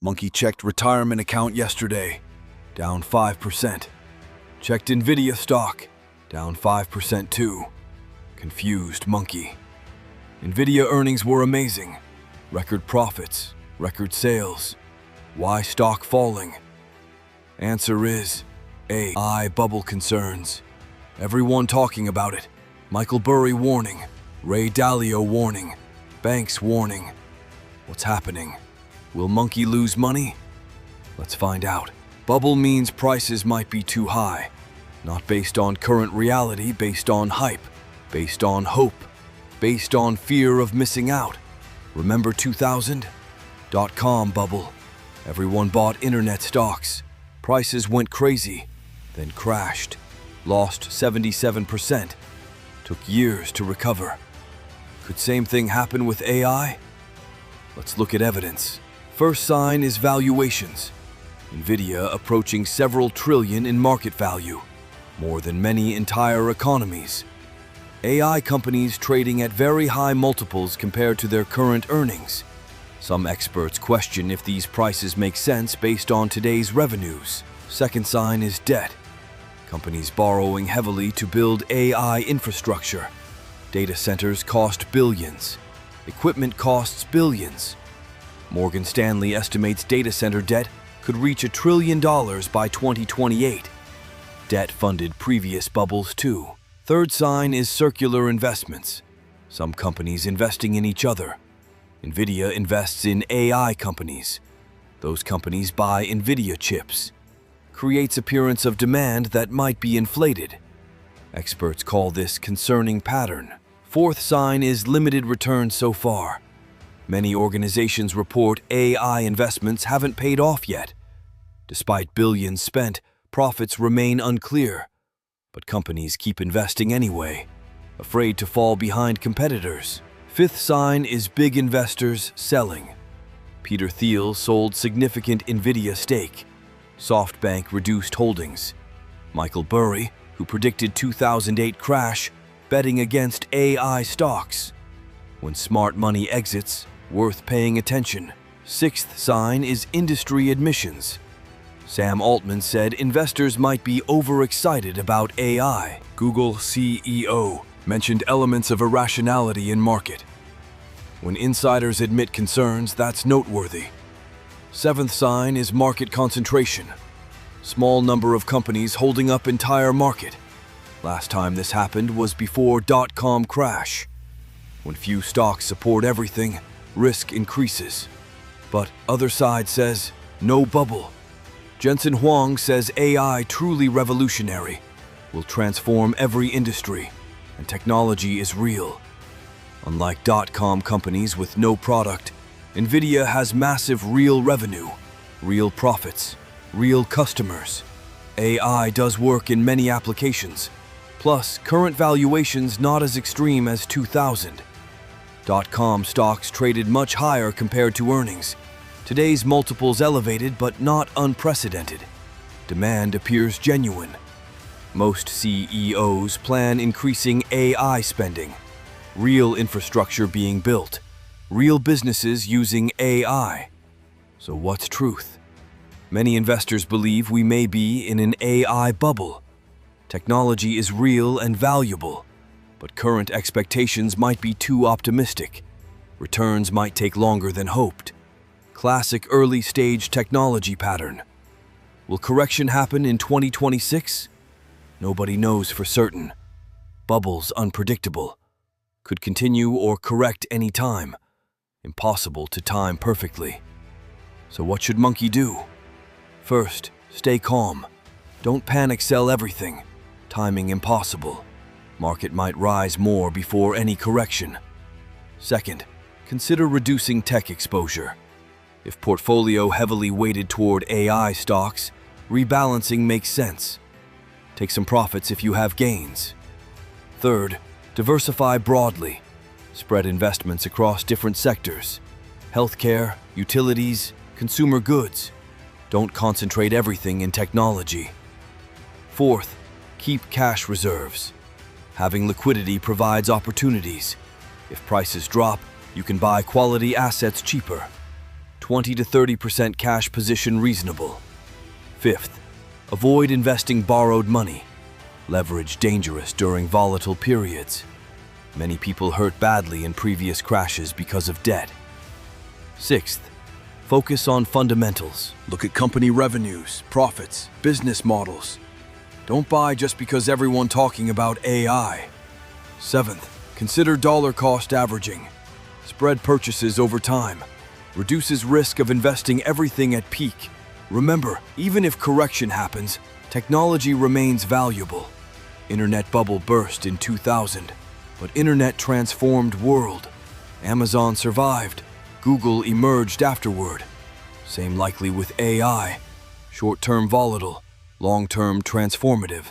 Monkey checked retirement account yesterday, down 5%. Checked NVIDIA stock, down 5% too. Confused monkey. NVIDIA earnings were amazing. Record profits, record sales. Why stock falling? Answer is AI bubble concerns. Everyone talking about it. Michael Burry warning. Ray Dalio warning. Banks warning. What's happening? Will monkey lose money? Let's find out. Bubble means prices might be too high. Not based on current reality, based on hype, based on hope, based on fear of missing out. Remember 2000? .com bubble. Everyone bought internet stocks. Prices went crazy, then crashed. Lost 77%. Took years to recover. Could same thing happen with AI? Let's look at evidence. First sign is valuations. NVIDIA approaching several trillion in market value, more than many entire economies. AI companies trading at very high multiples compared to their current earnings. Some experts question if these prices make sense based on today's revenues. Second sign is debt. Companies borrowing heavily to build AI infrastructure. Data centers cost billions. Equipment costs billions. Morgan Stanley estimates data center debt could reach $1 trillion by 2028. Debt funded previous bubbles too. Third sign is circular investments. Some companies investing in each other. NVIDIA invests in AI companies. Those companies buy NVIDIA chips. Creates appearance of demand that might be inflated. Experts call this concerning pattern. Fourth sign is limited returns so far. Many organizations report AI investments haven't paid off yet. Despite billions spent, profits remain unclear. But companies keep investing anyway, afraid to fall behind competitors. Fifth sign is big investors selling. Peter Thiel sold significant NVIDIA stake. SoftBank reduced holdings. Michael Burry, who predicted 2008 crash, betting against AI stocks. When smart money exits, worth paying attention. Sixth sign is industry admissions. Sam Altman said investors might be overexcited about AI. Google CEO mentioned elements of irrationality in market. When insiders admit concerns, that's noteworthy. Seventh sign is market concentration. Small number of companies holding up entire market. Last time this happened was before .com crash. When few stocks support everything, risk increases. But other side says, no bubble. Jensen Huang says AI truly revolutionary, will transform every industry, and technology is real. Unlike .com companies with no product, NVIDIA has massive real revenue, real profits, real customers. AI does work in many applications. Plus, current valuations not as extreme as 2000. .com stocks traded much higher compared to earnings. Today's multiples elevated but not unprecedented. Demand appears genuine. Most CEOs plan increasing AI spending. Real infrastructure being built. Real businesses using AI. So what's truth? Many investors believe we may be in an AI bubble. Technology is real and valuable, but current expectations might be too optimistic. Returns might take longer than hoped. Classic early-stage technology pattern. Will correction happen in 2026? Nobody knows for certain. Bubbles unpredictable. Could continue or correct any time. Impossible to time perfectly. So what should monkey do? First, stay calm. Don't panic sell everything. Timing impossible. Market might rise more before any correction. Second, consider reducing tech exposure. If portfolio heavily weighted toward AI stocks, rebalancing makes sense. Take some profits if you have gains. Third, diversify broadly. Spread investments across different sectors. Healthcare, utilities, consumer goods. Don't concentrate everything in technology. Fourth, keep cash reserves. Having liquidity provides opportunities. If prices drop, you can buy quality assets cheaper. 20 to 30% cash position reasonable. Fifth, avoid investing borrowed money. Leverage dangerous during volatile periods. Many people hurt badly in previous crashes because of debt. Sixth, focus on fundamentals. Look at company revenues, profits, business models. Don't buy just because everyone's talking about AI. Seventh, consider dollar cost averaging. Spread purchases over time. Reduces risk of investing everything at peak. Remember, even if correction happens, technology remains valuable. Internet bubble burst in 2000, but internet transformed world. Amazon survived. Google emerged afterward. Same likely with AI. Short-term volatile, long-term transformative.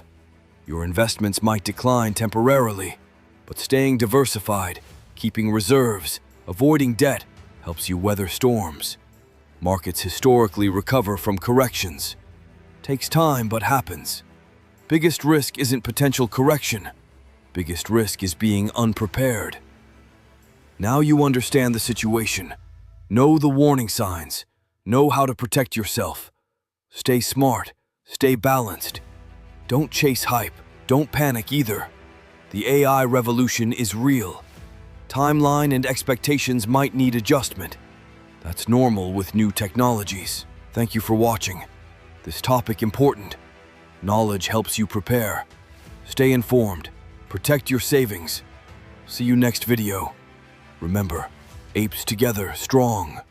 Your investments might decline temporarily, but staying diversified, keeping reserves, avoiding debt helps you weather storms. Markets historically recover from corrections. Takes time, but happens. Biggest risk isn't potential correction. Biggest risk is being unprepared. Now you understand the situation. Know the warning signs. Know how to protect yourself. Stay smart. Stay balanced. Don't chase hype. Don't panic either. The AI revolution is real. Timeline and expectations might need adjustment. That's normal with new technologies. Thank you for watching. This topic important. Knowledge helps you prepare. Stay informed. Protect your savings. See you next video. Remember, apes together strong.